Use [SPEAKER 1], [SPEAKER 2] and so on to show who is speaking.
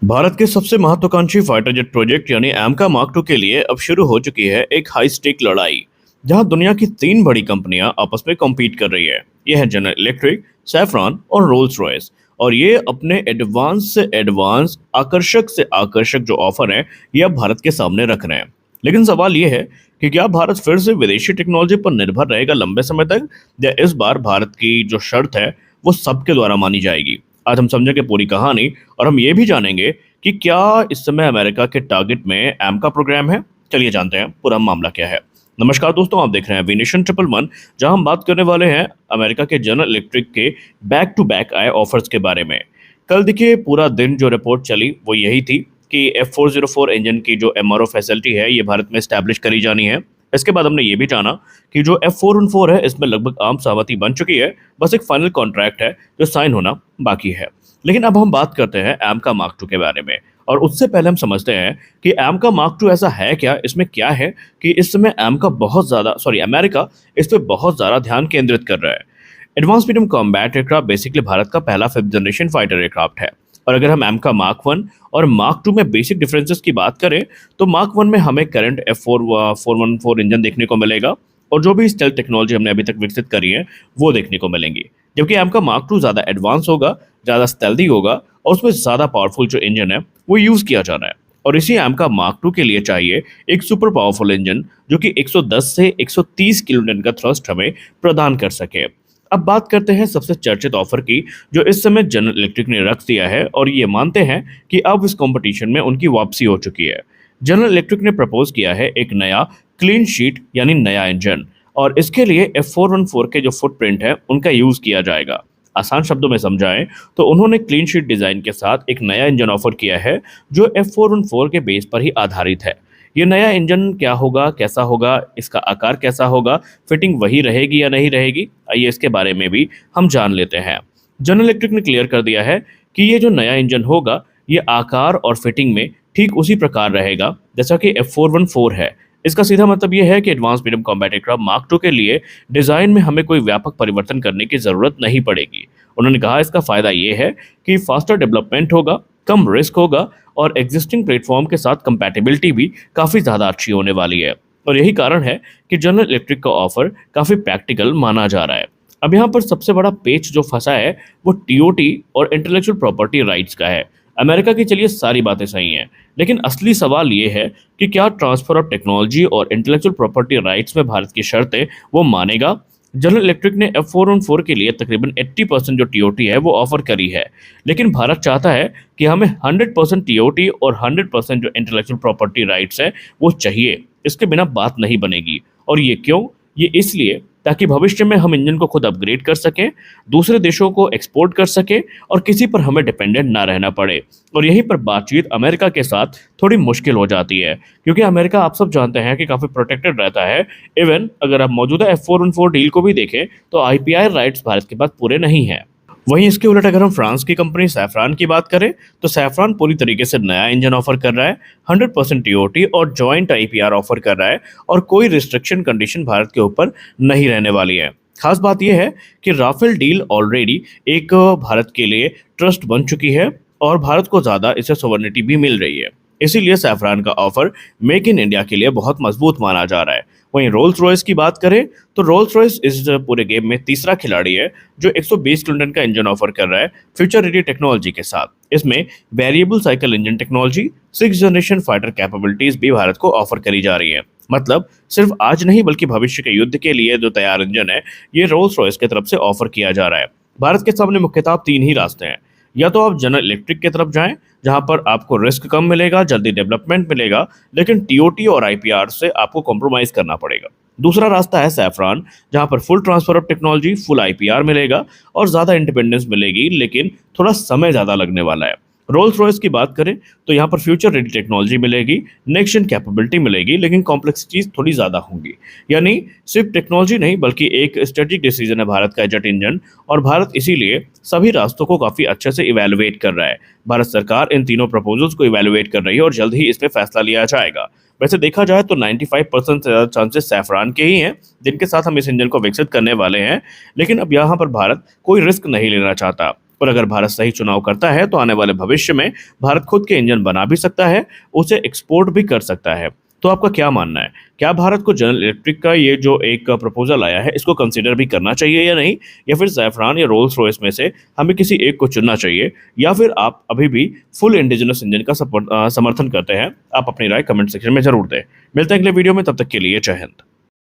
[SPEAKER 1] भारत के सबसे महत्वाकांक्षी फाइटर जेट प्रोजेक्ट यानी एमका मार्क टू के लिए अब शुरू हो चुकी है एक हाई स्टेक लड़ाई, जहां दुनिया की तीन बड़ी कंपनियां आपस में कॉम्पीट कर रही है। यह है जनरल इलेक्ट्रिक, सैफरॉन और रोल्स रॉयस। और ये अपने एडवांस से एडवांस, आकर्षक से आकर्षक जो ऑफर है, ये अब भारत के सामने रख रहे हैं। लेकिन सवाल ये है कि क्या भारत फिर से विदेशी टेक्नोलॉजी पर निर्भर रहेगा लंबे समय तक, या इस बार भारत की जो शर्त है वो सबके द्वारा मानी जाएगी। आज हम समझेंगे पूरी कहानी, और हम ये भी जानेंगे कि क्या इस समय अमेरिका के टारगेट में एमका प्रोग्राम है। चलिए जानते हैं पूरा मामला क्या है। नमस्कार दोस्तों, आप देख रहे हैं विनेशन ट्रिपल वन, जहां हम बात करने वाले हैं अमेरिका के जनरल इलेक्ट्रिक के बैक टू बैक आए ऑफर्स के बारे में। कल देखिए पूरा दिन जो रिपोर्ट चली वो यही थी कि F404 इंजन की जो MRO फैसिलिटी है ये भारत में स्टैब्लिश करी जानी है। इसके बाद हमने ये भी जाना कि जो F414 है इसमें लगभग आम सहमति बन चुकी है, बस एक फाइनल कॉन्ट्रैक्ट है जो साइन होना बाकी है। लेकिन अब हम बात करते हैं एमका मार्क टू के बारे में, और उससे पहले हम समझते हैं कि एमका मार्क टू ऐसा है क्या, इसमें क्या है कि इस समय एमका बहुत ज़्यादा अमेरिका इस पर बहुत ज़्यादा ध्यान केंद्रित कर रहा है। Advance medium combat aircraft basically Bharat का पहला 5th जनरेशन फाइटर एयरक्राफ्ट है। और अगर हम एमका मार्क वन और मार्क टू में बेसिक डिफरेंसेस की बात करें, तो मार्क वन में हमें करंट F414 इंजन देखने को मिलेगा, और जो भी स्टेल्थ टेक्नोलॉजी हमने अभी तक विकसित करी है वो देखने को मिलेंगी। जबकि एमका मार्क टू ज़्यादा एडवांस होगा, ज़्यादा स्टेल्दी होगा, और उसमें ज़्यादा पावरफुल जो इंजन है वो यूज़ किया जा रहा है। और इसी एमका मार्क टू के लिए चाहिए एक सुपर पावरफुल इंजन जो कि 110 से 130 किलोन्यूटन का थ्रस्ट हमें प्रदान कर सके। अब बात करते हैं सबसे चर्चित ऑफर की, जो इस समय जनरल इलेक्ट्रिक ने रख दिया है, और ये मानते हैं कि अब इस कंपटीशन में उनकी वापसी हो चुकी है। जनरल इलेक्ट्रिक ने प्रपोज किया है एक नया क्लीन शीट यानी नया इंजन, और इसके लिए F414 के जो फुटप्रिंट है उनका यूज किया जाएगा। आसान शब्दों में समझाएं तो उन्होंने क्लीन शीट डिजाइन के साथ एक नया इंजन ऑफर किया है जो F414 के बेस पर ही आधारित है। ये नया इंजन क्या होगा, कैसा होगा, इसका आकार कैसा होगा, फिटिंग वही रहेगी या नहीं रहेगी, आइए इसके बारे में भी हम जान लेते हैं। जनरल इलेक्ट्रिक ने क्लियर कर दिया है कि ये जो नया इंजन होगा ये आकार और फिटिंग में ठीक उसी प्रकार रहेगा जैसा कि F414 है। इसका सीधा मतलब ये है कि advance medium combat aircraft mark two के लिए डिज़ाइन में हमें कोई व्यापक परिवर्तन करने की ज़रूरत नहीं पड़ेगी। उन्होंने कहा इसका फ़ायदा ये है कि फास्टर डेवलपमेंट होगा, कम रिस्क होगा, और एग्जिस्टिंग प्लेटफॉर्म के साथ कंपैटिबिलिटी भी काफ़ी ज़्यादा अच्छी होने वाली है। और यही कारण है कि जनरल इलेक्ट्रिक का ऑफर काफ़ी प्रैक्टिकल माना जा रहा है। अब यहाँ पर सबसे बड़ा पेच जो फंसा है वो टीओटी और इंटेलेक्चुअल प्रॉपर्टी राइट्स का है। अमेरिका की चलिए सारी बातें सही हैं, लेकिन असली सवाल ये है कि क्या ट्रांसफर ऑफ टेक्नोलॉजी और इंटेलेक्चुअल प्रॉपर्टी राइट्स में भारत की शर्तें वो मानेगा। जनरल इलेक्ट्रिक ने F414 के लिए तकरीबन 80% जो टीओटी है वो ऑफर करी है, लेकिन भारत चाहता है कि हमें 100% टीओटी और 100% जो इंटेलेक्चुअल प्रॉपर्टी राइट्स है वो चाहिए। इसके बिना बात नहीं बनेगी। और ये क्यों? ये इसलिए ताकि भविष्य में हम इंजन को खुद अपग्रेड कर सकें, दूसरे देशों को एक्सपोर्ट कर सकें, और किसी पर हमें डिपेंडेंट ना रहना पड़े। और यहीं पर बातचीत अमेरिका के साथ थोड़ी मुश्किल हो जाती है, क्योंकि अमेरिका आप सब जानते हैं कि काफ़ी प्रोटेक्टेड रहता है। इवन अगर आप मौजूदा F414 डील को भी देखें तो आईपीआर राइट्स भारत के पास पूरे नहीं हैं। वहीं इसके उलट अगर हम फ्रांस की कंपनी सैफरान की बात करें, तो सैफरान पूरी तरीके से नया इंजन ऑफर कर रहा है, 100% टीओटी और जॉइंट आईपीआर ऑफर कर रहा है, और कोई रिस्ट्रिक्शन कंडीशन भारत के ऊपर नहीं रहने वाली है। खास बात यह है कि राफेल डील ऑलरेडी एक भारत के लिए ट्रस्ट बन चुकी है, और भारत को ज़्यादा इससे सोवर्निटी भी मिल रही है। इसीलिए सैफरान का ऑफर मेक इन इंडिया के लिए बहुत मजबूत माना जा रहा है। वहीं रोल्स रॉयस की बात करें तो रोल्स रॉयस इस पूरे गेम में तीसरा खिलाड़ी है जो 120 किलोन्यूटन का इंजन ऑफर कर रहा है फ्यूचर रेडी टेक्नोलॉजी के साथ। इसमें variable cycle engine technology, 6th generation fighter capabilities भी भारत को ऑफर करी जा रही है। मतलब सिर्फ आज नहीं बल्कि भविष्य के युद्ध के लिए जो तैयार इंजन है ये रोल्स रॉयस की तरफ से ऑफर किया जा रहा है। भारत के सामने मुख्यतः 3 ही रास्ते हैं। या तो आप जनरल इलेक्ट्रिक की तरफ जाएं, जहां पर आपको रिस्क कम मिलेगा, जल्दी डेवलपमेंट मिलेगा, लेकिन टीओटी और आईपीआर से आपको कॉम्प्रोमाइज करना पड़ेगा। दूसरा रास्ता है सैफरान, जहां पर full transfer of technology, full IPR मिलेगा और ज़्यादा इंडिपेंडेंस मिलेगी, लेकिन थोड़ा समय ज़्यादा लगने वाला है। रोल्स रॉयस की बात करें तो यहाँ पर फ्यूचर रेडी टेक्नोलॉजी मिलेगी, नेक्स्ट जेन कैपेबिलिटी मिलेगी, लेकिन कॉम्प्लेक्सिटीज थोड़ी ज़्यादा होंगी। यानी सिर्फ टेक्नोलॉजी नहीं बल्कि एक स्ट्रेटेजिक डिसीजन है भारत का जेट इंजन, और भारत इसीलिए सभी रास्तों को काफ़ी अच्छे से इवेलुएट कर रहा है। भारत सरकार इन तीनों प्रपोजल्स को इवेलुएट कर रही है और जल्द ही इस पर फैसला लिया जाएगा। वैसे देखा जाए तो 95% से ज़्यादा चांसेस सैफरान के ही हैं जिनके साथ हम इस इंजन को विकसित करने वाले हैं, लेकिन अब यहाँ पर भारत कोई रिस्क नहीं लेना चाहता। और अगर भारत सही चुनाव करता है तो आने वाले भविष्य में भारत खुद के इंजन बना भी सकता है, उसे एक्सपोर्ट भी कर सकता है। तो आपका क्या मानना है? क्या भारत को जनरल इलेक्ट्रिक का ये जो एक प्रपोजल आया है, इसको कंसीडर भी करना चाहिए या नहीं? या फिर सैफरन या रोल्स रॉयस में से हमें किसी एक को चुनना चाहिए? या फिर आप अभी भी फुल इंडिजिनस इंजन का समर्थन करते हैं? आप अपनी राय कमेंट सेक्शन में जरूर दें। मिलते हैं अगले वीडियो में, तब तक के लिए जय हिंद।